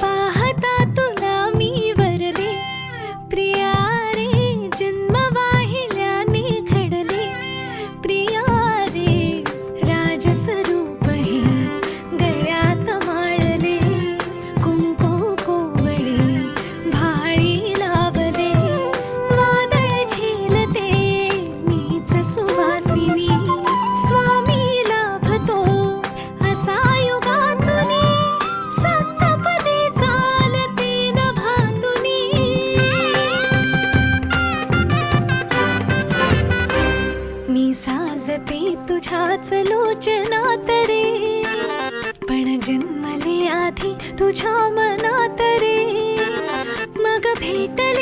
पाहता तुला मी वरले प्रिया रे, जन्म वाहिल्याने घडले प्रिया रे, राजस्वरूप हे गळ्यात माळले, कुंकू कोवळे भाळी लावले, वादळ झेलते मीच सुवासिनी, स्वामी लाभतो असा युगातुनी, सप्तपदी चालते नभातुनी. मी साजते तुझ्याच लोचनात रे, पण जन्मले आधी तुझ्या मनात रे, मग भेटले